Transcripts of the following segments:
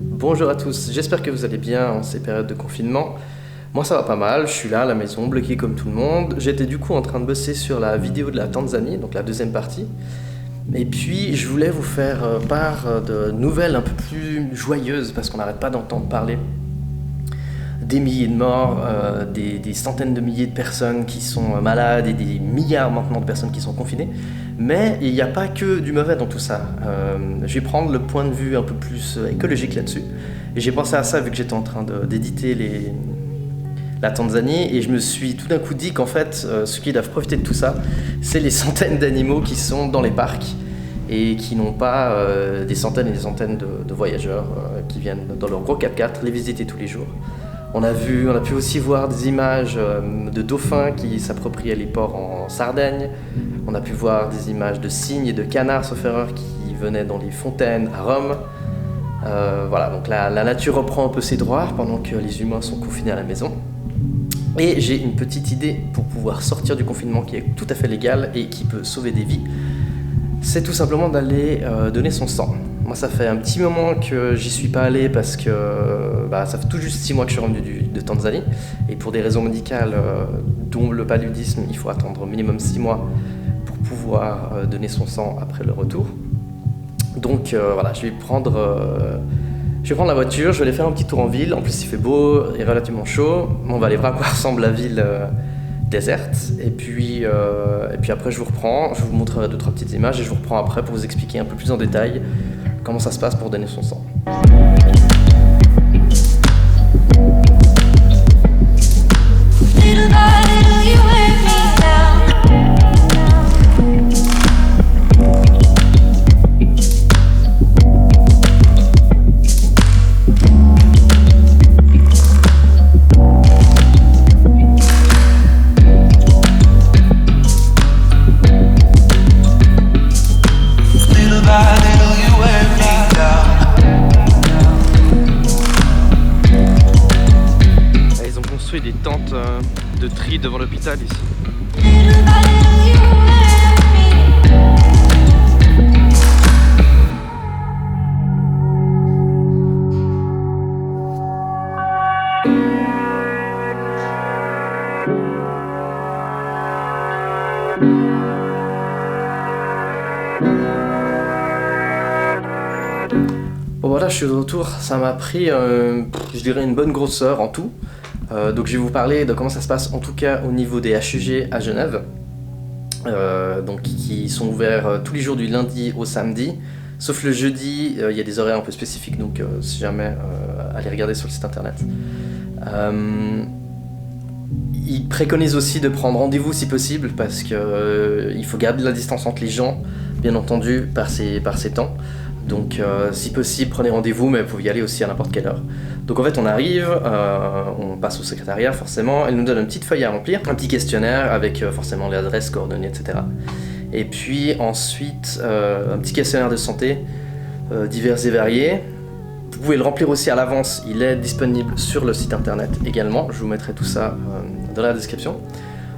Bonjour à tous, j'espère que vous allez bien en ces périodes de confinement. Moi ça va pas mal, je suis là à la maison, bloqué comme tout le monde. J'étais du coup en train de bosser sur la vidéo de la Tanzanie, donc la deuxième partie. Et puis je voulais vous faire part de nouvelles un peu plus joyeuses, parce qu'on n'arrête pas d'entendre parler des milliers de morts, des centaines de milliers de personnes qui sont malades et des milliards maintenant de personnes qui sont confinées. Mais il n'y a pas que du mauvais dans tout ça. Je vais prendre le point de vue un peu plus écologique là-dessus. Et j'ai pensé à ça vu que j'étais en train d'éditer la Tanzanie et je me suis tout d'un coup dit qu'en fait, ceux qui doivent profiter de tout ça, c'est les centaines d'animaux qui sont dans les parcs et qui n'ont pas des centaines et des centaines de voyageurs qui viennent dans leur gros 4x4 les visiter tous les jours. On a pu aussi voir des images de dauphins qui s'appropriaient les ports en Sardaigne. On a pu voir des images de cygnes et de canards, sauf erreur, qui venaient dans les fontaines à Rome. Voilà, donc la nature reprend un peu ses droits pendant que les humains sont confinés à la maison. Et j'ai une petite idée pour pouvoir sortir du confinement qui est tout à fait légal et qui peut sauver des vies. C'est tout simplement d'aller donner son sang. Moi, ça fait un petit moment que j'y suis pas allé parce que ça fait tout juste 6 mois que je suis revenu de Tanzanie. Et pour des raisons médicales, dont le paludisme, il faut attendre au minimum 6 mois pour pouvoir donner son sang après le retour. Donc voilà, je vais prendre la voiture, je vais aller faire un petit tour en ville. En plus, il fait beau et relativement chaud. On va aller voir à quoi ressemble la ville déserte. Et puis après, je vous montrerai 2-3 petites images et je vous reprends après pour vous expliquer un peu plus en détail comment ça se passe pour donner son sang. Des tentes de tri devant l'hôpital ici. Bon voilà, je suis de retour, ça m'a pris je dirais une bonne grosse heure en tout. Donc je vais vous parler de comment ça se passe en tout cas au niveau des HUG à Genève, donc qui sont ouverts tous les jours du lundi au samedi, sauf le jeudi, il y a des horaires un peu spécifiques, donc si jamais, allez regarder sur le site internet. Ils préconisent aussi de prendre rendez-vous si possible, parce que il faut garder la distance entre les gens, bien entendu, par ces temps. Donc si possible, prenez rendez-vous, mais vous pouvez y aller aussi à n'importe quelle heure. Donc en fait on arrive, on passe au secrétariat forcément, elle nous donne une petite feuille à remplir, un petit questionnaire avec forcément les adresses, coordonnées, etc. Et puis ensuite un petit questionnaire de santé divers et variés. Vous pouvez le remplir aussi à l'avance, il est disponible sur le site internet également, je vous mettrai tout ça dans la description.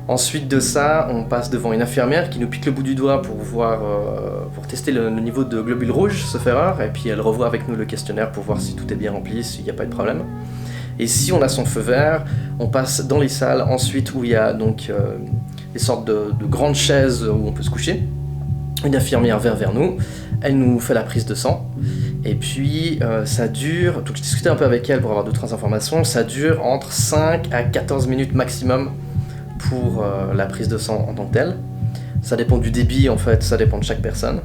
Ensuite de ça, on passe devant une infirmière qui nous pique le bout du doigt pour tester le niveau de globules rouges, sauf erreur, et puis elle revoit avec nous le questionnaire pour voir si tout est bien rempli, s'il n'y a pas de problème. Et si on a son feu vert, on passe dans les salles ensuite où il y a donc des sortes de grandes chaises où on peut se coucher. Une infirmière vient vers nous, elle nous fait la prise de sang, et puis ça dure, donc je discutais un peu avec elle pour avoir 2-3 informations, ça dure entre 5 à 14 minutes maximum pour la prise de sang en tant que telle. Ça dépend du débit en fait, ça dépend de chaque personne.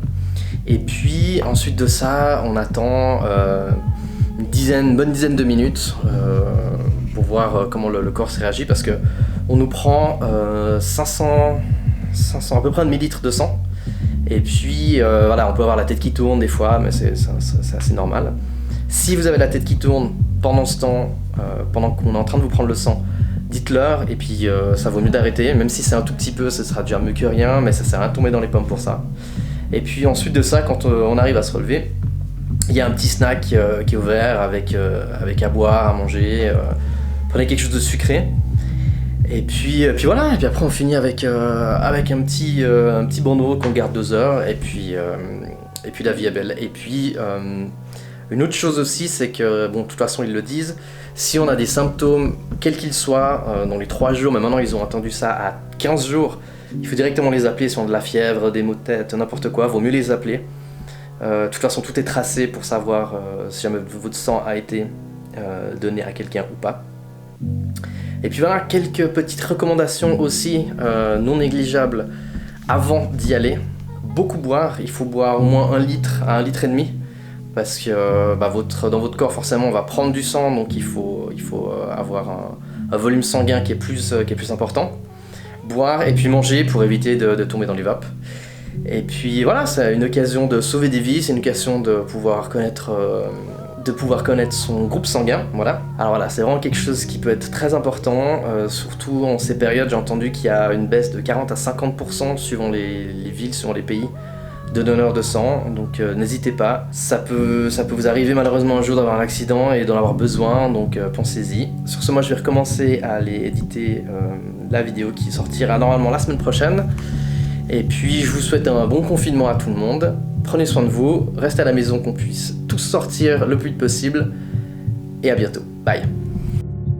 Et puis ensuite de ça, on attend une bonne dizaine de minutes pour voir comment le corps s'est réagi, parce que on nous prend 500 à peu près 1 millilitre de sang. Et puis voilà, on peut avoir la tête qui tourne des fois, mais c'est assez normal. Si vous avez la tête qui tourne pendant ce temps, pendant qu'on est en train de vous prendre le sang, dites-leur, et puis ça vaut mieux d'arrêter, même si c'est un tout petit peu, ce sera déjà mieux que rien, mais ça sert à rien de tomber dans les pommes pour ça. Et puis ensuite de ça, quand on arrive à se relever, il y a un petit snack qui est ouvert avec à boire, à manger, prenez quelque chose de sucré. Et puis voilà, et puis après on finit avec un petit bandeau qu'on garde 2 heures, et puis la vie est belle. Et puis Une autre chose aussi, c'est que, bon, de toute façon ils le disent, si on a des symptômes, quels qu'ils soient, dans les 3 jours, mais maintenant ils ont attendu ça à 15 jours, il faut directement les appeler si on a de la fièvre, des maux de tête, n'importe quoi, vaut mieux les appeler. De toute façon tout est tracé pour savoir si jamais votre sang a été donné à quelqu'un ou pas. Et puis voilà, quelques petites recommandations aussi non négligeables avant d'y aller. Beaucoup boire, il faut boire au moins 1 litre à 1,5 litre, parce que dans votre corps forcément on va prendre du sang, donc il faut avoir un volume sanguin qui est plus important. Boire et puis manger pour éviter de tomber dans les vapes. Et puis voilà, c'est une occasion de sauver des vies, c'est une occasion de pouvoir connaître son groupe sanguin, voilà. Alors voilà, c'est vraiment quelque chose qui peut être très important, surtout en ces périodes. J'ai entendu qu'il y a une baisse de 40 à 50% suivant les villes, suivant les pays, de donneurs de sang, donc n'hésitez pas. Ça peut vous arriver malheureusement un jour d'avoir un accident et d'en avoir besoin, donc pensez-y. Sur ce, moi je vais recommencer à aller éditer la vidéo qui sortira normalement la semaine prochaine. Et puis je vous souhaite un bon confinement à tout le monde. Prenez soin de vous, restez à la maison qu'on puisse tous sortir le plus vite possible. Et à bientôt. Bye.